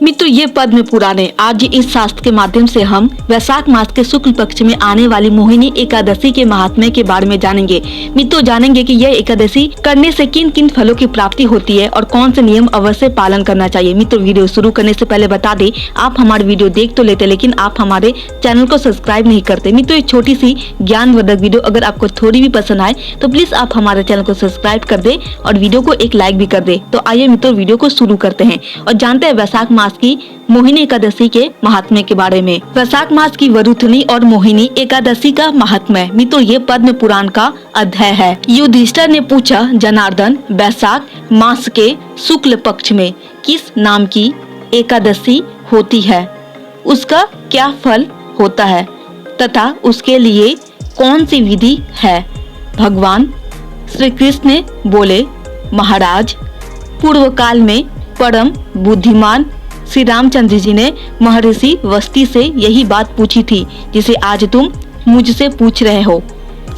मित्रों, ये पद्म पुराण है। आज इस शास्त्र के माध्यम से हम वैशाख मास के शुक्ल पक्ष में आने वाली मोहिनी एकादशी के महात्म्य के बारे में जानेंगे। मित्रों, जानेंगे कि यह एकादशी करने से किन किन फलों की प्राप्ति होती है और कौन से नियम अवश्य पालन करना चाहिए। मित्रों, वीडियो शुरू करने से पहले बता दें, आप हमारे वीडियो देख तो लेते, लेकिन आप हमारे चैनल को सब्सक्राइब नहीं करते। मित्रों, एक छोटी सी ज्ञानवर्धक वीडियो अगर आपको थोड़ी भी पसंद आए तो प्लीज आप हमारे चैनल को सब्सक्राइब कर दे और वीडियो को एक लाइक भी कर दे। तो आइए मित्रों, वीडियो को शुरू करते हैं और जानते हैं वैशाख मास की मोहिनी एकादशी के महात्म्य के बारे में। वैशाख मास की वरुथनी और मोहिनी एकादशी का महात्म्य। मित्रों, ये पद्म पुराण का अध्याय है। युधिष्ठिर ने पूछा, जनार्दन, वैशाख मास के शुक्ल पक्ष में किस नाम की एकादशी होती है, उसका क्या फल होता है तथा उसके लिए कौन सी विधि है। भगवान श्री कृष्ण ने बोले, महाराज, पूर्व काल में परम बुद्धिमान श्री रामचंद्र जी ने महर्षि वस्ती से यही बात पूछी थी जिसे आज तुम मुझसे पूछ रहे हो।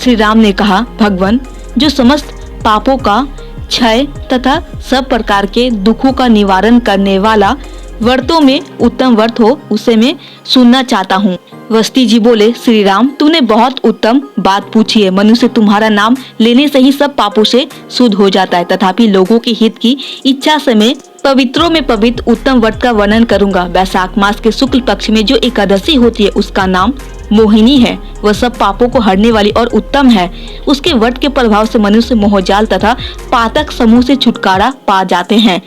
श्री राम ने कहा, भगवान, जो समस्त पापों का क्षय तथा सब प्रकार के दुखों का निवारण करने वाला व्रतों में उत्तम व्रत हो, उसे मैं सुनना चाहता हूँ। वस्ती जी बोले, श्री राम, तूने बहुत उत्तम बात पूछी है। मनुष्य तुम्हारा नाम लेने से ही सब पापों से शुद्ध हो जाता है, तथापि लोगों के हित की इच्छा से मैं पवित्रों में पवित्र उत्तम व्रत का वर्णन करूंगा। वैशाख मास के शुक्ल पक्ष में जो एकादशी होती है उसका नाम मोहिनी है। वह सब पापों को हरने वाली और उत्तम है। उसके व्रत के प्रभाव से मनुष्य मोहजाल तथा पातक समूह से छुटकारा पा जाते हैं।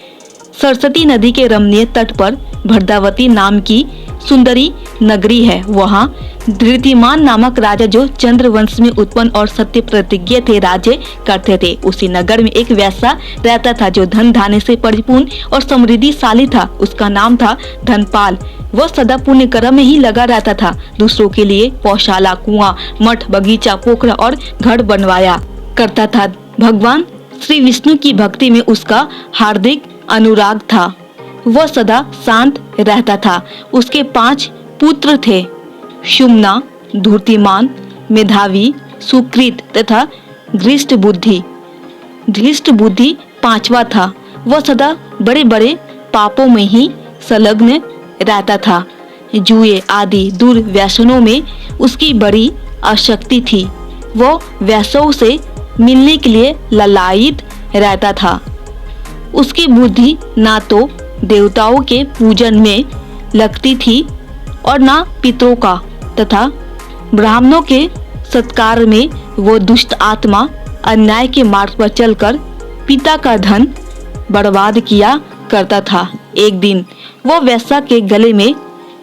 सरस्वती नदी के रमणीय तट पर भद्रावती नाम की सुंदरी नगरी है। वहाँ धृतिमान नामक राजा, जो चंद्र वंश में उत्पन्न और सत्य प्रतिज्ञ थे, राज्य करते थे। उसी नगर में एक वैश्या रहता था जो धन धान्य से परिपूर्ण और समृद्धिशाली था। उसका नाम था धनपाल। वह सदा पुण्य कर्म में ही लगा रहता था। दूसरों के लिए पौशाला, कुआं, मठ, बगीचा, पोखरा और घर बनवाया करता था। भगवान श्री विष्णु की भक्ति में उसका हार्दिक अनुराग था। वह सदा शांत रहता था। उसके 5 पुत्र थे, शुम्ना, धूर्तिमान, मेधावी, सुकृत तथा धृष्ट बुद्धि। धृष्ट बुद्धि 5वां था। वह सदा बड़े बड़े पापों में ही संलग्न रहता था। जुए आदि दुर्व्यसनों में उसकी बड़ी आसक्ति थी। वह वैश्यों से मिलने के लिए ललायित रहता था। उसकी बुद्धि ना तो देवताओं के पूजन में लगती थी और ना पितरों का, तथा ब्राह्मणों के सत्कार में वो दुष्ट आत्मा अन्याय के मार्ग पर चलकर पिता का धन बर्बाद किया करता था। एक दिन वो वैश्या के गले में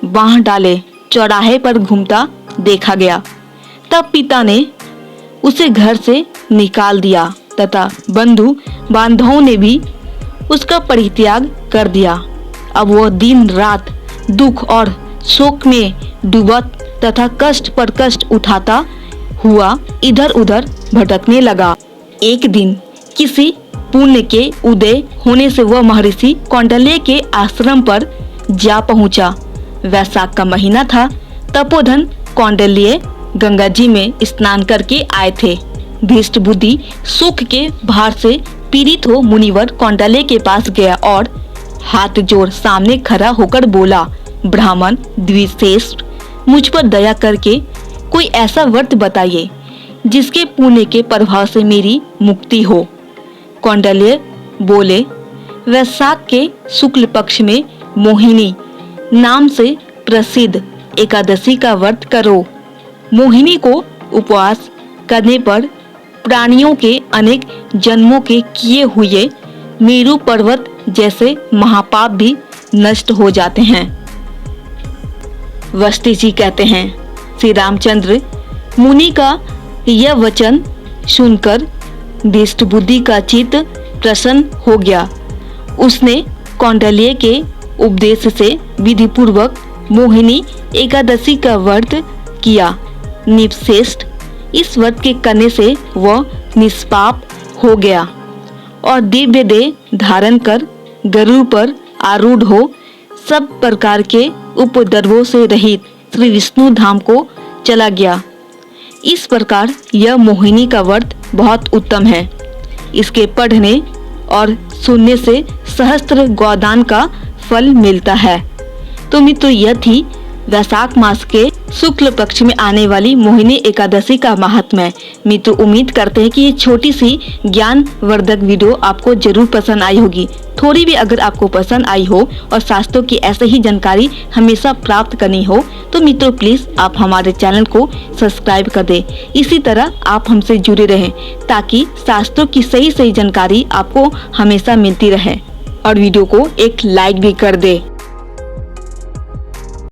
बांह डाले चौराहे पर घूमता देखा गया। तब पिता ने उसे घर से निकाल दिया तथा बंधु बांधवों ने भी उसका परित्याग कर दिया। अब वह दिन रात दुख और शोक में डूबा तथा कष्ट पर कष्ट उठाता हुआ इधर उधर भटकने लगा। एक दिन किसी पुण्य के उदय होने से वह महर्षि कौंडल्य के आश्रम पर जा पहुंचा। वैशाख का महीना था। तपोधन कौंडल्य गंगा जी में स्नान करके आए थे। धृष्ट बुद्धि सुख के भार से पीड़ित हो मुनिवर कौंडल्य के पास गया और हाथ जोड़ सामने खड़ा होकर बोला, ब्राह्मण द्विश्रेष्ठ, मुझ पर दया करके कोई ऐसा व्रत बताइए जिसके पुण्य के प्रभाव से मेरी मुक्ति हो। कौंडल्य बोले, वैशाख के शुक्ल पक्ष में मोहिनी नाम से प्रसिद्ध एकादशी का व्रत करो। मोहिनी को उपवास करने पर प्राणियों के अनेक जन्मों के किए हुए मेरु पर्वत जैसे महापाप भी नष्ट हो जाते हैं। वस्ती जी कहते हैं, श्री रामचंद्र मुनि का यह वचन सुनकर धृष्ट बुद्धि का चित्त प्रसन्न हो गया। उसने कौंडल्य के उपदेश से विधि पूर्वक मोहिनी एकादशी का व्रत किया। निपश्रेष्ठ, इस व्रत के करने से वह निष्पाप हो गया और दिव्य देह धारण कर गरुड़ पर आरूढ़ हो सब प्रकार के उपद्रवों से रहित श्री विष्णु धाम को चला गया। इस प्रकार यह मोहिनी का व्रत बहुत उत्तम है। इसके पढ़ने और सुनने से सहस्त्र गोदान का फल मिलता है। तो मित्रों, यह थी वैशाख मास के शुक्ल पक्ष में आने वाली मोहिनी एकादशी का महात्म्य। मित्रों, उम्मीद करते हैं कि ये छोटी सी ज्ञान वर्धक वीडियो आपको जरूर पसंद आई होगी। थोड़ी भी अगर आपको पसंद आई हो और शास्त्रों की ऐसे ही जानकारी हमेशा प्राप्त करनी हो तो मित्रों प्लीज आप हमारे चैनल को सब्सक्राइब कर दें। इसी तरह आप हमसे जुड़े रहें ताकि शास्त्रों की सही जानकारी आपको हमेशा मिलती रहे। और वीडियो को एक लाइक भी कर दे।